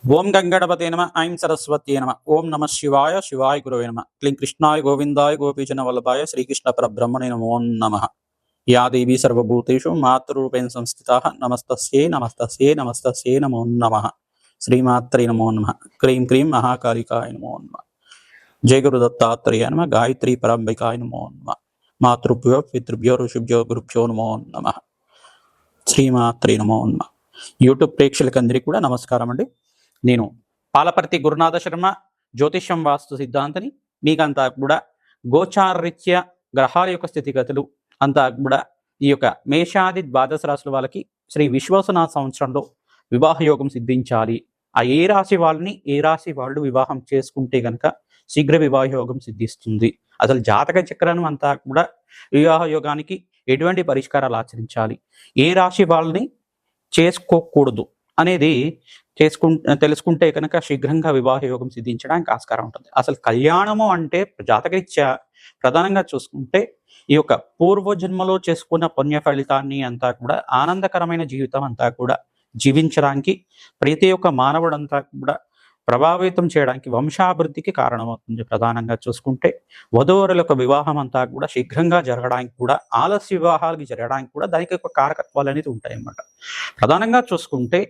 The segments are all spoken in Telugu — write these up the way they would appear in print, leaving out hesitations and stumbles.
ఓం గంగణపతే నమ ఐం సరస్వత్యే నమ ఓం నమ శివాయ శివాయ గురవే నమ క్లీం కృష్ణాయ గోవిందాయ గోపీజన వల్లభాయ శ్రీకృష్ణ పరబ్రహ్మణే నమో నమః. యా దేవీ సర్వభూతేషు మాతృరూపేణ సంస్థితాః నమస్తస్యై నమస్తస్యై నమస్తస్యై నమో నమః. శ్రీమాత్రే నమో నమః. క్రీం క్రీం మహాకాళికాయ నమో నమః. జయ గురు దత్తాత్రేయ నమ. గాయత్రీ పరంబికాయ నమో నమః. మాతృభ్యో పితృభ్యో ఋషిభ్యో గురుభ్యో నమో నమః. శ్రీమాత్రే నమో నమః. యూట్యూబ్ ప్రేక్షకులందరికీ కూడా నమస్కారం అండి. నేను పాలపర్తి గురునాథ శర్మ, జ్యోతిష్యం వాస్తు సిద్ధాంతని. మీకంతా కూడా గోచారరీత్యా గ్రహాల యొక్క స్థితిగతులు అంతా కూడా ఈ యొక్క మేషాది ద్వాదశ రాశుల వాళ్ళకి శ్రీ విశ్వాసనాథ సంవత్సరంలో వివాహ యోగం సిద్ధించాలి. ఆ ఏ రాశి వాళ్ళని ఏ రాశి వాళ్ళు వివాహం చేసుకుంటే గనక శీఘ్ర వివాహ యోగం సిద్ధిస్తుంది, అసలు జాతక చక్రం అంతా కూడా వివాహ యోగానికి ఎటువంటి పరిష్కారాలు ఆచరించాలి, ఏ రాశి వాళ్ళని చేసుకోకూడదు అనేది తెలుసుకుంటే కనుక శీఘ్రంగా వివాహ యోగం సిద్ధించడానికి ఆస్కారం ఉంటుంది. అసలు కళ్యాణము అంటే జాతకరీత్యా ప్రధానంగా చూసుకుంటే ఈ యొక్క పూర్వజన్మలో చేసుకున్న పుణ్య ఫలితాన్ని అంతా కూడా ఆనందకరమైన జీవితం అంతా కూడా జీవించడానికి ప్రతి ఒక్క మానవుడంతా కూడా ప్రభావితం చేయడానికి వంశాభివృద్ధికి కారణమవుతుంది. ప్రధానంగా చూసుకుంటే వధూవరుల యొక్క వివాహం అంతా కూడా శీఘ్రంగా జరగడానికి కూడా, ఆలస్య వివాహాలకి జరగడానికి కూడా దానికి ఒక కారకత్వాలు అనేది ఉంటాయి అన్నమాట. ప్రధానంగా చూసుకుంటే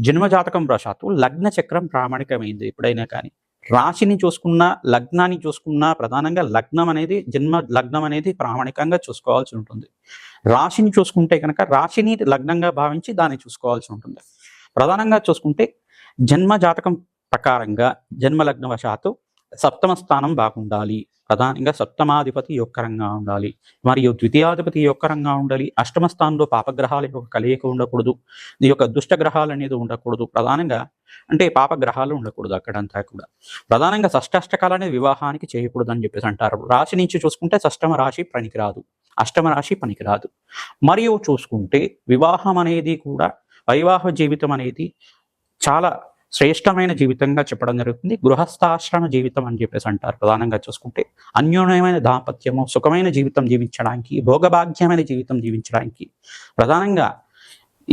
జన్మజాతకం వశాత్తు లగ్న చక్రం ప్రామాణికమైంది. ఎప్పుడైనా కానీ రాశిని చూసుకున్నా లగ్నాన్ని చూసుకున్నా ప్రధానంగా లగ్నం అనేది లగ్నం అనేది ప్రామాణికంగా చూసుకోవాల్సి ఉంటుంది. రాశిని చూసుకుంటే కనుక రాశిని లగ్నంగా భావించి దాన్ని చూసుకోవాల్సి ఉంటుంది. ప్రధానంగా చూసుకుంటే జన్మ జాతకం ప్రకారంగా జన్మలగ్న వశాత్తు సప్తమ స్థానం బాగుండాలి. ప్రధానంగా సప్తమాధిపతి యొక్కరంగా ఉండాలి, మరియు ద్వితీయాధిపతి యొక్కరంగా ఉండాలి. అష్టమ స్థానంలో పాపగ్రహాల యొక్క కలయిక ఉండకూడదు, ఈ యొక్క దుష్టగ్రహాలు అనేది ఉండకూడదు. ప్రధానంగా అంటే పాపగ్రహాలు ఉండకూడదు అక్కడంతా కూడా. ప్రధానంగా షష్టాష్టకాలు అనేది వివాహానికి చేయకూడదు అని చెప్పేసి అంటారు. రాశి నుంచి చూసుకుంటే షష్టమ రాశి పనికిరాదు, అష్టమ రాశి పనికిరాదు. మరియు చూసుకుంటే వివాహం అనేది కూడా వైవాహ జీవితం అనేది చాలా శ్రేష్టమైన జీవితంగా చెప్పడం జరుగుతుంది. గృహస్థాశ్రమ జీవితం అని చెప్పేసి అంటారు. ప్రధానంగా చూసుకుంటే అన్యోన్యమైన దాంపత్యము, సుఖమైన జీవితం జీవించడానికి, భోగభాగ్యమైన జీవితం జీవించడానికి ప్రధానంగా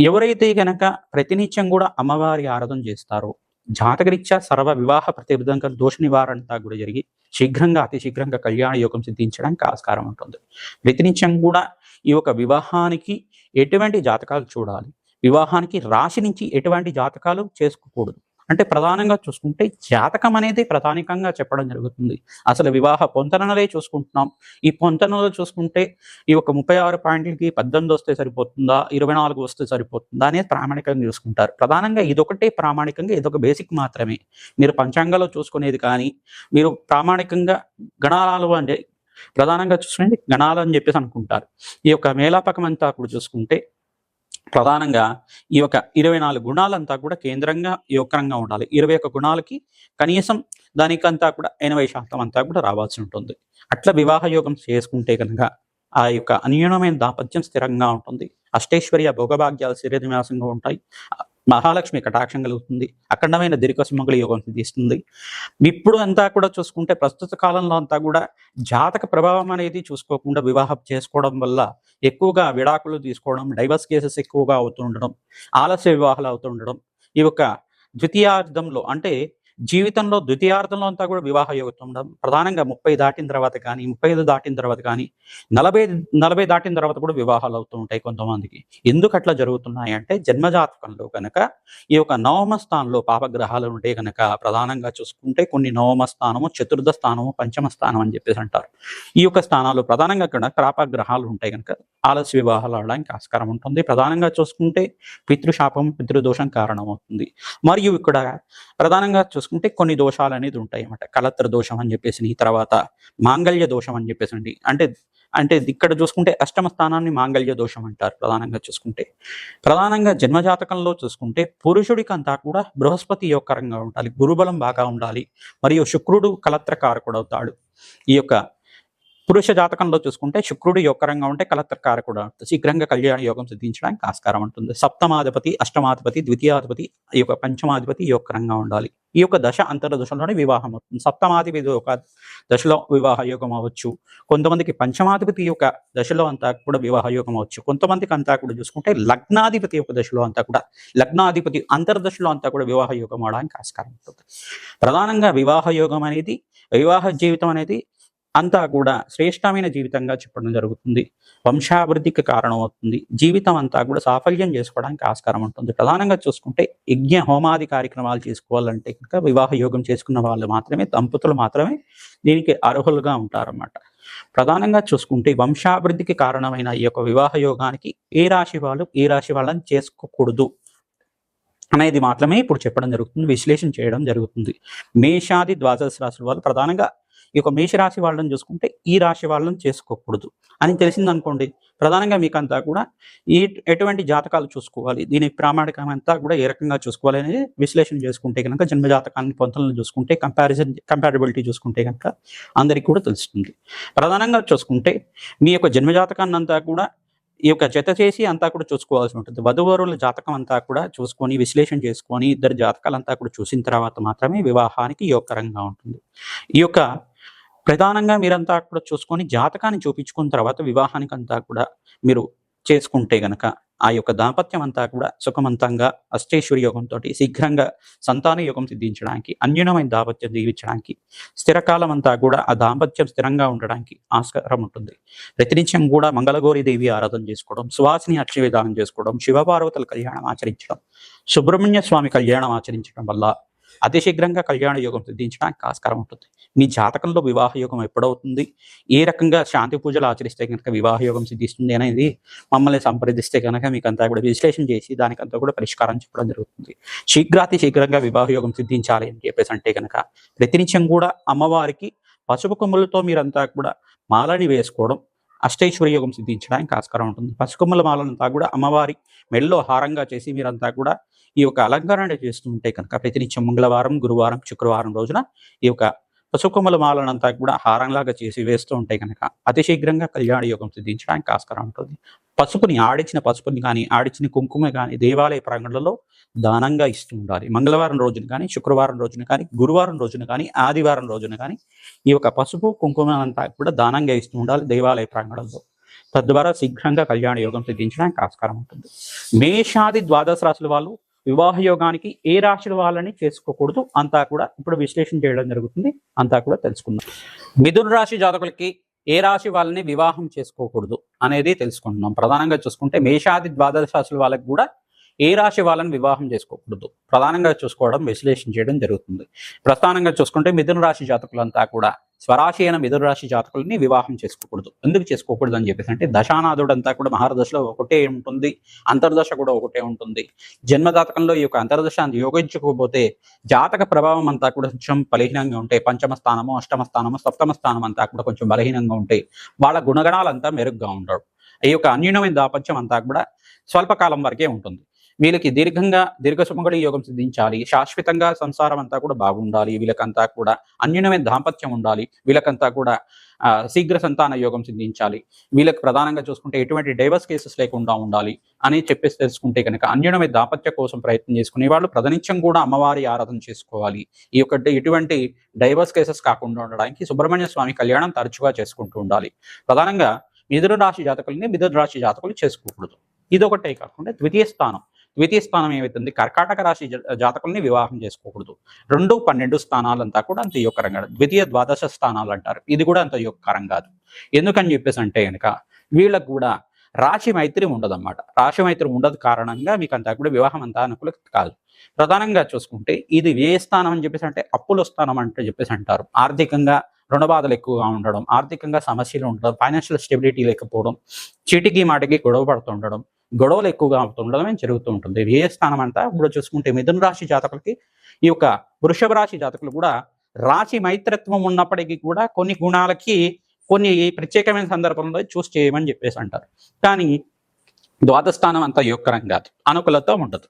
ఎవరైతే గనక ప్రతినిత్యం కూడా అమ్మవారి ఆరాధన చేస్తారో జాతకరీత్యా సర్వ వివాహ ప్రతిబద్ధంగా దోష నివారణంతా కూడా జరిగి శీఘ్రంగా అతి శీఘ్రంగా కళ్యాణ యోగం సిద్ధించడానికి ఆస్కారం ఉంటుంది. ప్రతినిత్యం కూడా ఈ యొక్క వివాహానికి ఎటువంటి జాతకాలు చూడాలి, వివాహానికి రాశి నుంచి ఎటువంటి జాతకాలు చేసుకోకూడదు అంటే ప్రధానంగా చూసుకుంటే జాతకం అనేది ప్రధానికంగా చెప్పడం జరుగుతుంది. అసలు వివాహ పొంతనలే చూసుకుంటున్నాం. ఈ పొంతనలో చూసుకుంటే ఈ యొక్క 36 పాయింట్లకి 18 వస్తే సరిపోతుందా, 24 వస్తే సరిపోతుందా అనేది ప్రామాణికంగా చూసుకుంటారు. ప్రధానంగా ఇదొకటే ప్రామాణికంగా, ఇదొక బేసిక్ మాత్రమే. మీరు పంచాంగంలో చూసుకునేది కానీ మీరు ప్రామాణికంగా గణాలు అంటే ప్రధానంగా చూసుకునేది గణాలు అని చెప్పేసి అనుకుంటారు. ఈ యొక్క మేలాపకం అంతా కూడా చూసుకుంటే ప్రధానంగా ఈ యొక్క 24 గుణాలంతా కూడా కేంద్రంగా యోగకరంగా ఉండాలి. 21 గుణాలకి కనీసం దానికంతా కూడా 80% అంతా కూడా రావాల్సి ఉంటుంది. అట్లా వివాహ యోగం చేసుకుంటే కనుక ఆ యొక్క అన్యోన్యమైన దాంపత్యం స్థిరంగా ఉంటుంది. అష్టైశ్వర్య భోగభాగ్యాలు స్థిరనివాసంగా ఉంటాయి. మహాలక్ష్మి కటాక్షం కలుగుతుంది. అఖండమైన దీర్ఘ సుమంగళ యోగం సిద్ధిస్తుంది. ఇప్పుడు అంతా కూడా చూసుకుంటే ప్రస్తుత కాలంలో అంతా కూడా జాతక ప్రభావం అనేది చూసుకోకుండా వివాహం చేసుకోవడం వల్ల ఎక్కువగా విడాకులు తీసుకోవడం, డైవర్స్ కేసెస్ ఎక్కువగా అవుతుండడం, ఆలస్య వివాహాలు అవుతుండడం, ఈ యొక్క ద్వితీయార్థంలో అంటే జీవితంలో ద్వితీయార్థంలో అంతా కూడా వివాహ యోగం ఉండడం, ప్రధానంగా 30 దాటిన తర్వాత కానీ 35 దాటిన తర్వాత కానీ 40 దాటిన తర్వాత కూడా వివాహాలు అవుతూ ఉంటాయి కొంతమందికి. ఎందుకు అట్లా జరుగుతున్నాయి అంటే జన్మజాతకంలో కనుక ఈ యొక్క నవమ స్థానంలో పాపగ్రహాలు ఉంటే కనుక ప్రధానంగా చూసుకుంటే కొన్ని నవమ స్థానము, చతుర్థ స్థానము, పంచమ స్థానం అని చెప్పేసి అంటారు. ఈ యొక్క స్థానాలు ప్రధానంగా కూడా పాపగ్రహాలు ఉంటాయి కనుక ఆలస్య వివాహాలు అవడానికి ఆస్కారం ఉంటుంది. ప్రధానంగా చూసుకుంటే పితృశాపం, పితృదోషం కారణమవుతుంది. మరియు ఇక్కడ ప్రధానంగా చూసుకుంటే కొన్ని దోషాలు అనేది ఉంటాయి అన్నమాట. కలత్ర దోషం అని చెప్పేసి, తర్వాత మాంగళ్య దోషం అని చెప్పేసి అంటే ఇక్కడ చూసుకుంటే అష్టమ స్థానాన్ని మాంగళ్య దోషం అంటారు. ప్రధానంగా చూసుకుంటే ప్రధానంగా జన్మజాతకంలో చూసుకుంటే పురుషుడికి అంతా కూడా బృహస్పతి యోగకరంగా ఉండాలి, గురుబలం బాగా ఉండాలి, మరియు శుక్రుడు కలత్ర కారకుడు అవుతాడు. ఈ యొక్క పురుష జాతకంలో చూసుకుంటే శుక్రుడు యొక్కరంగా ఉంటే కలత్రకారకుడు అవుతుంది. శీఘ్రంగా కళ్యాణ యోగం సిద్ధించడానికి ఆస్కారం ఉంటుంది. సప్తమాధిపతి, అష్టమాధిపతి, ద్వితీయాధిపతి, ఈ యొక్క పంచమాధిపతి యొక్కరంగా ఉండాలి. ఈ యొక్క దశ అంతర్దశలోనే వివాహం అవుతుంది. సప్తమాధిపతి ఒక దశలో వివాహ యోగం అవ్వచ్చు. కొంతమందికి పంచమాధిపతి యొక్క దశలో అంతా కూడా వివాహ యోగం అవ్వచ్చు. కొంతమందికి అంతా కూడా చూసుకుంటే లగ్నాధిపతి యొక్క దశలో అంతా కూడా, లగ్నాధిపతి అంతర్దశలో అంతా కూడా వివాహ యోగం అవడానికి ఆస్కారం ఉంటుంది. ప్రధానంగా వివాహ యోగం అనేది, వివాహ జీవితం అనేది అంతా కూడా శ్రేష్టమైన జీవితంగా చెప్పడం జరుగుతుంది. వంశాభివృద్ధికి కారణమవుతుంది. జీవితం అంతా కూడా సాఫల్యం చేసుకోవడానికి ఆస్కారం ఉంటుంది. ప్రధానంగా చూసుకుంటే యజ్ఞ హోమాది కార్యక్రమాలు చేసుకోవాలంటే కనుక వివాహ యోగం చేసుకున్న వాళ్ళు మాత్రమే, దంపతులు మాత్రమే దీనికి అర్హులుగా ఉంటారన్నమాట. ప్రధానంగా చూసుకుంటే వంశాభివృద్ధికి కారణమైన ఈ యొక్క వివాహ యోగానికి ఏ రాశి వాళ్ళు ఏ రాశి వాళ్ళని చేసుకోకూడదు అనేది మాత్రమే ఇప్పుడు చెప్పడం జరుగుతుంది, విశ్లేషణ చేయడం జరుగుతుంది. మేషాది ద్వాదశ రాశుల వాళ్ళు ప్రధానంగా ఈ యొక్క మేషరాశి వాళ్ళని చూసుకుంటే ఈ రాశి వాళ్ళని చేసుకోకూడదు అని తెలిసిందనుకోండి. ప్రధానంగా మీకు అంతా కూడా ఎటువంటి జాతకాలు చూసుకోవాలి, దీని ప్రామాణికం అంతా కూడా ఏ రకంగా చూసుకోవాలి అనేది విశ్లేషణ చేసుకుంటే కనుక, జన్మ జాతకాన్ని పొంతలను చూసుకుంటే, కంపారిబిలిటీ చూసుకుంటే కనుక అందరికీ కూడా తెలుస్తుంది. ప్రధానంగా చూసుకుంటే మీ యొక్క జన్మ జాతకాన్ని అంతా కూడా ఈ యొక్క జత చేసి అంతా కూడా చూసుకోవాల్సి ఉంటుంది. వధువరుల జాతకం అంతా కూడా చూసుకొని విశ్లేషణ చేసుకొని ఇద్దరు జాతకాలంతా కూడా చూసిన తర్వాత మాత్రమే వివాహానికి యోగకరంగా ఉంటుంది. ఈ యొక్క ప్రధానంగా మీరంతా కూడా చూసుకొని జాతకాన్ని చూపించుకున్న తర్వాత వివాహానికి అంతా కూడా మీరు చేసుకుంటే గనక ఆ యొక్క దాంపత్యం అంతా కూడా సుఖవంతంగా అష్టైశ్వర్య యోగంతో శీఘ్రంగా సంతాన యోగం సిద్ధించడానికి, అన్యూనమైన దాంపత్యం జీవించడానికి, స్థిరకాలం అంతా కూడా ఆ దాంపత్యం స్థిరంగా ఉండడానికి ఆస్కారం ఉంటుంది. ప్రతినిత్యం కూడా మంగళగౌరి దేవి ఆరాధన చేసుకోవడం, సువాసిని అక్షయ విధానం చేసుకోవడం, శివపార్వతుల కళ్యాణం ఆచరించడం, సుబ్రహ్మణ్య స్వామి కళ్యాణం ఆచరించడం వల్ల అతి శీఘ్రంగా కళ్యాణ యోగం సిద్ధించడానికి ఆస్కారం ఉంటుంది. మీ జాతకంలో వివాహ యోగం ఎప్పుడవుతుంది, ఏ రకంగా శాంతి పూజలు ఆచరిస్తే కనుక వివాహ యోగం సిద్ధిస్తుంది అనేది మమ్మల్ని సంప్రదిస్తే కనుక మీకు అంతా కూడా విశ్లేషణ చేసి దానికంతా కూడా పరిష్కారం చెప్పడం జరుగుతుంది. శీఘ్రంగా వివాహ యోగం సిద్ధించాలి అని చెప్పేసి అంటే కనుక ప్రతినిత్యం కూడా అమ్మవారికి పసుపు కొమ్ములతో మీరంతా కూడా మాలని వేసుకోవడం అష్టైశ్వర్య యోగం సిద్ధించడానికి ఆస్కారం ఉంటుంది. పసుకొమ్మల మాలంతా కూడా అమ్మవారి మెడలో హారంగా చేసి మీరంతా కూడా ఈ యొక్క అలంకరణ చేస్తూ ఉంటే కనుక ప్రతినిత్యం మంగళవారం, గురువారం, శుక్రవారం రోజున ఈ యొక్క పసుకొమ్మల మాలనంతా కూడా హారంలాగా చేసి వేస్తూ ఉంటే కనుక అతి శీఘ్రంగా కళ్యాణ యోగం సిద్ధించడానికి ఆస్కారం ఉంటుంది. ఆడించిన పసుపుని కానీ, ఆడించిన కుంకుమ కానీ దేవాలయ ప్రాంగణంలో దానంగా ఇస్తూ ఉండాలి. మంగళవారం రోజున కానీ, శుక్రవారం రోజున కానీ, గురువారం రోజున కానీ, ఆదివారం రోజున కానీ ఈ యొక్క పసుపు కుంకుమ అంతా కూడా దానంగా ఇస్తూ ఉండాలి దేవాలయ ప్రాంగణంలో. తద్వారా శీఘ్రంగా కళ్యాణ యోగం సిద్ధించడానికి ఆస్కారం ఉంటుంది. మేషాది ద్వాదశ రాశుల వాళ్ళు వివాహ యోగానికి ఏ రాశుల వాళ్ళని చేసుకోకూడదు అంతా కూడా ఇప్పుడు విశ్లేషణ చేయడం జరుగుతుంది, అంతా కూడా తెలుసుకుందాం. మిథున రాశి జాతకులకి ఏ రాశి వాళ్ళని వివాహం చేసుకోకూడదు అనేది తెలుసుకుంటున్నాం. ప్రధానంగా చూసుకుంటే మేషాది ద్వాదశ రాశుల వాళ్ళకి కూడా ఏ రాశి వాళ్ళని వివాహం చేసుకోకూడదు ప్రధానంగా చూసుకోవడం, విశ్లేషణ చేయడం జరుగుతుంది. ప్రధానంగా చూసుకుంటే మిథున రాశి జాతకులంతా కూడా స్వరాశి అయిన మిథున రాశి జాతకులని వివాహం చేసుకోకూడదు. ఎందుకు చేసుకోకూడదు అని చెప్పేసి అంటే దశానాథుడు అంతా కూడా మహారదశలో ఒకటే ఉంటుంది, అంతర్దశ కూడా ఒకటే ఉంటుంది. జన్మజాతకంలో ఈ యొక్క అంతర్దశ యోగించుకోకపోతే జాతక ప్రభావం అంతా కూడా కొంచెం బలహీనంగా ఉంటాయి. పంచమ స్థానము, అష్టమ స్థానము, సప్తమ స్థానం అంతా కూడా కొంచెం బలహీనంగా ఉంటాయి. వాళ్ళ గుణగణాలంతా మెరుగ్గా ఉండవు. ఈ యొక్క అన్యూనమైన దాపత్యం అంతా కూడా స్వల్పకాలం వరకే ఉంటుంది. వీళ్ళకి దీర్ఘ సుమంగళి యోగం సిద్ధించాలి, శాశ్వతంగా సంసారం అంతా కూడా బాగుండాలి, వీళ్ళకంతా కూడా అన్యూనమైన దాంపత్యం ఉండాలి, వీళ్ళకంతా కూడా శీఘ్ర సంతాన యోగం సిద్ధించాలి, వీళ్ళకి ప్రధానంగా చూసుకుంటే ఎటువంటి డైవర్స్ కేసెస్ లేకుండా ఉండాలి అని చెప్పేసి తెలుసుకుంటే కనుక అన్యూనమైన దాంపత్య కోసం ప్రయత్నం చేసుకునే వాళ్ళు ప్రతినిత్యం కూడా అమ్మవారి ఆరాధన చేసుకోవాలి. ఈ యొక్క ఎటువంటి డైవర్స్ కేసెస్ కాకుండా ఉండడానికి సుబ్రహ్మణ్య స్వామి కళ్యాణం తరచుగా చేసుకుంటూ ఉండాలి. ప్రధానంగా మిథున రాశి జాతకులు చేసుకోకూడదు. ఇదొకటే కాకుండా ద్వితీయ స్థానం ఏమవుతుంది, కర్కాటక రాశి జాతకుల్ని వివాహం చేసుకోకూడదు. 2, 12 స్థానాలంతా కూడా అంత యోగకరంగా, ద్వితీయ ద్వాదశ స్థానాలు అంటారు, ఇది కూడా అంత యోగకరం కాదు. ఎందుకని చెప్పేసి అంటే కనుక వీళ్ళకు కూడా రాశి మైత్రి ఉండదన్నమాట. రాశి మైత్రి ఉండదు కారణంగా మీకు అంతా కూడా వివాహం అంతా అనుకూలం కాదు. ప్రధానంగా చూసుకుంటే ఇది ఏ స్థానం అని చెప్పేసి అంటే అప్పుల స్థానం అంటే చెప్పేసి అంటారు. ఆర్థికంగా రుణ బాధలు ఎక్కువగా ఉండడం, ఆర్థికంగా సమస్యలు ఉండడం, ఫైనాన్షియల్ స్టెబిలిటీ లేకపోవడం, చీటికి మాటికి గొడవ పడుతుండడం, గొడవలు ఎక్కువగా అవుతుండడమే జరుగుతూ ఉంటుంది. ఏ స్థానం అంతా ఇప్పుడు చూసుకుంటే మిథున రాశి జాతకులకి, ఈ యొక్క వృషభ రాశి జాతకులు కూడా రాశి మైత్రత్వం ఉన్నప్పటికీ కూడా కొన్ని గుణాలకి కొన్ని ప్రత్యేకమైన సందర్భంలో చూస్ చేయమని చెప్పేసి అంటారు. కానీ ద్వాదస్థానం అంతా యోగకరం కాదు, అనుకూలత ఉండదు.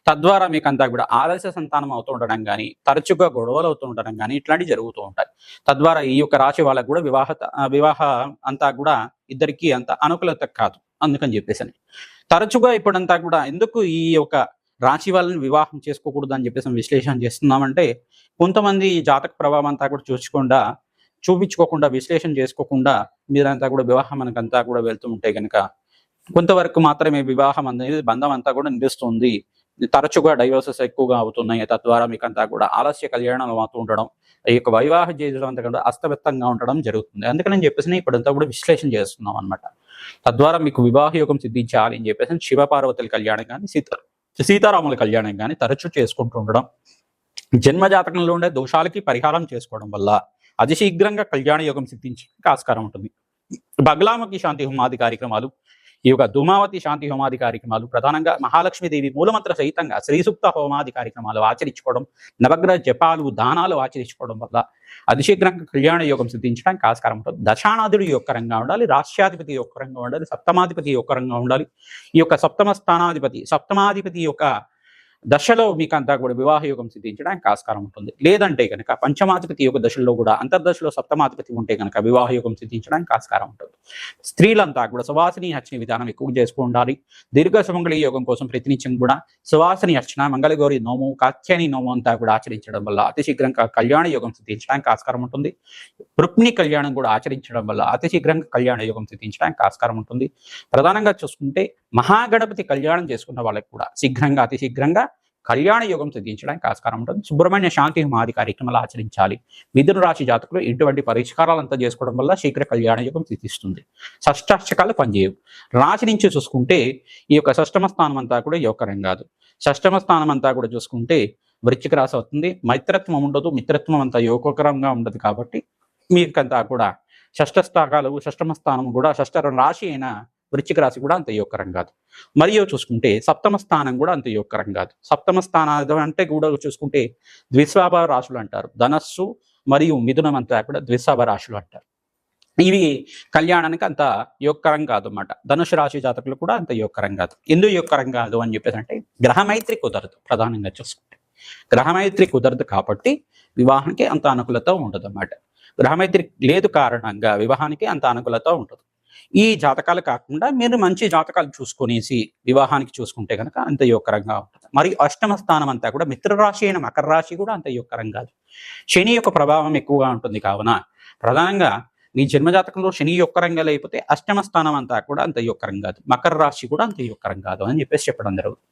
తద్వారా మీకు అంతా కూడా ఆలస్య సంతానం అవుతూ ఉండడం కానీ, తరచుగా గొడవలు అవుతూ ఉండడం కానీ ఇట్లాంటివి జరుగుతూ ఉంటాయి. తద్వారా ఈ యొక్క రాశి వాళ్ళకు కూడా వివాహ అంతా కూడా ఇద్దరికీ అంత అనుకూలత కాదు. అందుకని చెప్పేసని తరచుగా ఇప్పుడంతా కూడా ఎందుకు ఈ యొక్క రాశి వాళ్ళని వివాహం చేసుకోకూడదు అని చెప్పేసి విశ్లేషణ చేస్తున్నామంటే, కొంతమంది జాతక ప్రభావం అంతా కూడా చూపించుకోకుండా విశ్లేషణ చేసుకోకుండా మీరంతా కూడా వివాహం మనకంతా కూడా వెళ్తూ ఉంటే కనుక కొంతవరకు మాత్రమే వివాహం అనేది బంధం అంతా కూడా నిలుస్తుంది. తరచుగా డైవర్సెస్ ఎక్కువగా అవుతున్నాయి. తద్వారా మీకంతా కూడా ఆలస్య కళ్యాణాలు అవుతూ ఉండడం, ఈ యొక్క వైవాహ జీవితం అంతా కూడా అస్తవ్యస్తంగా ఉండడం జరుగుతుంది. అందుకని చెప్పేసి ఇప్పుడంతా కూడా విశ్లేషణ చేస్తున్నాం అనమాట. తద్వారా మీకు వివాహ యోగం సిద్ధించాలి అని చెప్పేసి శివపార్వతుల కళ్యాణం కానీ, సీతారాముల కళ్యాణం కానీ తరచూ చేసుకుంటూ ఉండడం, జన్మ జాతకంలో ఉండే దోషాలకి పరిహారం చేసుకోవడం వల్ల అతి శీఘ్రంగా కళ్యాణ యోగం సిద్ధించడానికి ఆస్కారం ఉంటుంది. బగలాముఖి శాంతి హోమాది కార్యక్రమాలు, ఈ యొక్క ధూమావతి శాంతి హోమాది కార్యక్రమాలు, ప్రధానంగా మహాలక్ష్మీదేవి మూలమంత్ర సహితంగా శ్రీసూక్త హోమాది కార్యక్రమాలు ఆచరించుకోవడం, నవగ్రహ జపాలు దానాలు ఆచరించుకోవడం వల్ల అతి శీఘ్రంగా కళ్యాణ యోగం సిద్ధించడానికి ఆస్కారం ఉంటుంది. దశానాథుడు యొక్క రంగా ఉండాలి, రాష్ట్రాధిపతి యొక్క రంగా ఉండాలి, సప్తమాధిపతి యొక్క రంగా ఉండాలి. ఈ యొక్క సప్తమాధిపతి యొక్క దశలో మీకు అంతా కూడా వివాహ యోగం సిద్ధించడానికి ఆస్కారం ఉంటుంది. లేదంటే కనుక పంచమాధిపతి యొక్క దశలో కూడా అంతర్దశలో సప్తమాధిపతి ఉంటే కనుక వివాహ యోగం సిద్ధించడానికి ఆస్కారం ఉంటుంది. స్త్రీలంతా కూడా సువాసిని అర్చన విధానం ఎక్కువ చేసుకు ఉండాలి. దీర్ఘ సుమంగళి యోగం కోసం ప్రతినిత్యం కూడా సువాసిని అర్చన, మంగళగౌరి నోము, కాత్యాయని నోము అంతా కూడా ఆచరించడం వల్ల అతి శీఘ్రంగా కళ్యాణ యోగం సిద్ధించడానికి ఆస్కారం ఉంటుంది. రుక్మిణి కళ్యాణం కూడా ఆచరించడం వల్ల అతి శీఘ్రంగా కళ్యాణ యోగం సిద్ధించడానికి ఆస్కారం ఉంటుంది. ప్రధానంగా చూసుకుంటే మహాగణపతి కళ్యాణం చేసుకున్న వాళ్ళకి కూడా అతి శీఘ్రంగా కళ్యాణ యోగం సిద్ధించడానికి ఆస్కారం ఉంటుంది. సుబ్రహ్మణ్య శాంతి హోమాది కార్యక్రమాలు ఆచరించాలి. మిథున రాశి జాతకులు ఇటువంటి పరిష్కారాలంతా చేసుకోవడం వల్ల శీఘ్ర కళ్యాణ యోగం సిద్ధిస్తుంది. షష్టాష్టకాలు పనిచేయవు. రాశి నుంచి చూసుకుంటే ఈ యొక్క షష్టమ స్థానం అంతా కూడా యోగకరం కాదు. షష్టమ స్థానం అంతా కూడా చూసుకుంటే వృశ్చిక రాశి అవుతుంది. మైత్రత్వం ఉండదు, మిత్రత్వం అంతా యోగకరంగా ఉండదు. కాబట్టి మీకంతా కూడా షష్టమ స్థానం కూడా షష్ట రాశి అయిన వృశ్చిక రాశి కూడా అంత యోగకరం కాదు. మరియు చూసుకుంటే సప్తమ స్థానం కూడా అంత యోగకరం కాదు. సప్తమ స్థానం అంటే కూడా చూసుకుంటే ద్విస్వాభ రాశులు అంటారు. ధనస్సు మరియు మిథునం అంతా కూడా ద్విస్వాభ రాశులు అంటారు. ఇవి కళ్యాణానికి అంత యోగకరం కాదు అన్నమాట. ధనుసు రాశి జాతకులు కూడా అంత యోగకరం కాదు. ఎందుకు యోగకరం కాదు అని చెప్పేసి అంటే గ్రహమైత్రి కుదరదు. ప్రధానంగా చూసుకుంటే గ్రహమైత్రి కుదరదు కాబట్టి వివాహానికి అంత అనుకూలత ఉంటుంది అన్నమాట. గ్రహమైత్రి లేదు కారణంగా వివాహానికి అంత అనుకూలత ఉంటుంది. ఈ జాతకాలు కాకుండా మీరు మంచి జాతకాలు చూసుకునేసి వివాహానికి చూసుకుంటే కనుక అంత యోగకరంగా ఉంటుంది. మరి అష్టమ స్థానం అంతా కూడా మిత్రరాశి అయిన మకర రాశి కూడా అంత యోగకరం కాదు. శని యొక్క ప్రభావం ఎక్కువగా ఉంటుంది. కావున ప్రధానంగా మీ జన్మజాతకంలో శని యోగకరంగా లేకపోతే అష్టమ స్థానం అంతా కూడా అంత యోగకరం కాదు. మకర రాశి కూడా అంత యోగకరం కాదు అని చెప్పేసి చెప్పడం జరుగుతుంది.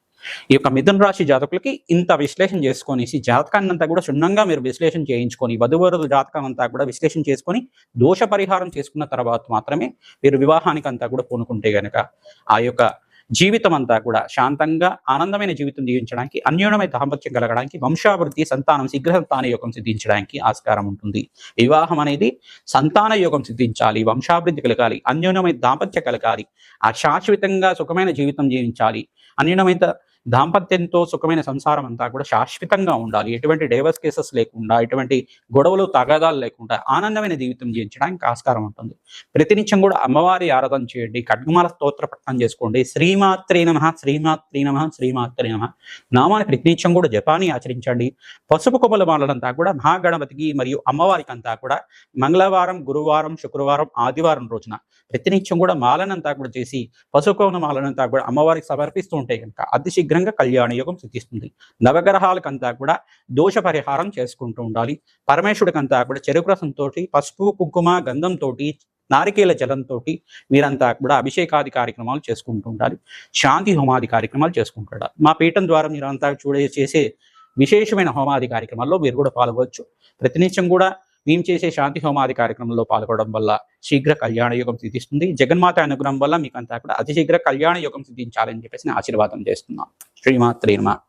ఈ యొక్క మిథున రాశి జాతకులకి ఇంత విశ్లేషణ చేసుకొనేసి జాతకాన్ని అంతా కూడా క్షుణ్ణంగా మీరు విశ్లేషణ చేయించుకొని వధువరుల జాతకం అంతా కూడా విశ్లేషణ చేసుకొని దోష పరిహారం చేసుకున్న తర్వాత మాత్రమే మీరు వివాహానికి అంతా కూడా పూనుకుంటే గనక ఆ యొక్క జీవితం అంతా కూడా శాంతంగా ఆనందమైన జీవితం జీవించడానికి, అన్యోన్యమైన దాంపత్యం కలగడానికి, వంశాభివృద్ధి, సంతానం శీఘ్ర సంతాన యోగం సిద్ధించడానికి ఆస్కారం ఉంటుంది. వివాహం అనేది సంతాన యోగం సిద్ధించాలి, వంశాభివృద్ధి కలగాలి, అన్యోన్యమైన దాంపత్యం కలగాలి, ఆ శాశ్వతంగా సుఖమైన జీవితం జీవించాలి. అన్యోన్యమైన దాంపత్యంతో సుఖమైన సంసారం అంతా కూడా శాశ్వతంగా ఉండాలి. ఎటువంటి డైవర్స్ కేసెస్ లేకుండా, ఎటువంటి గొడవలు తగాదాలు లేకుండా ఆనందమైన జీవితం జీవించడానికి ఆస్కారం ఉంటుంది. ప్రతినిత్యం కూడా అమ్మవారి ఆరాధన చేయండి, ఖడ్గమాల స్తోత్ర పఠనం చేసుకోండి. శ్రీమాత్రే నమః, శ్రీమాత్రే నమః, శ్రీమాత్రే నమః నామాన్ని ప్రతినిత్యం కూడా జపాన్ని ఆచరించండి. పసుపు కొమ్మల మాలలంతా కూడా మహాగణపతికి మరియు అమ్మవారికి అంతా కూడా మంగళవారం, గురువారం, శుక్రవారం, ఆదివారం రోజున ప్రతినిత్యం కూడా మాలనంతా కూడా చేసి పసుపు కొమ్మల మాలనంతా కూడా అమ్మవారికి సమర్పిస్తూ ఉంటే కనుక అతి శీఘ్రంగా కళ్యాణ యోగం సిద్ధిస్తుంది. నవగ్రహాలకంతా కూడా దోష పరిహారం చేసుకుంటూ ఉండాలి. పరమేశ్వరుడికంతా కూడా చెరుకు రసంతో, పసుపు, కుంకుమ, గంధంతో, నారికేల జలంతో మీరంతా కూడా అభిషేకాది కార్యక్రమాలు చేసుకుంటూ ఉండాలి. శాంతి హోమాది కార్యక్రమాలు చేసుకుంటూ ఉండాలి. మా పీఠం ద్వారా మీరంతా చేసే విశేషమైన హోమాది కార్యక్రమాల్లో మీరు కూడా పాల్గొవచ్చు. ప్రతినిత్యం కూడా మేము చేసే శాంతి హోమాది కార్యక్రమంలో పాల్గొనడం వల్ల శీఘ్ర కళ్యాణ యోగం సిద్ధిస్తుంది. జగన్మాత అనుగ్రహం వల్ల మీకు అంతా కూడా అతి శీఘ్ర కళ్యాణ యోగం సిద్ధించాలని చెప్పేసి ఆశీర్వాదం చేస్తున్నాం. శ్రీమాత్రే నమః.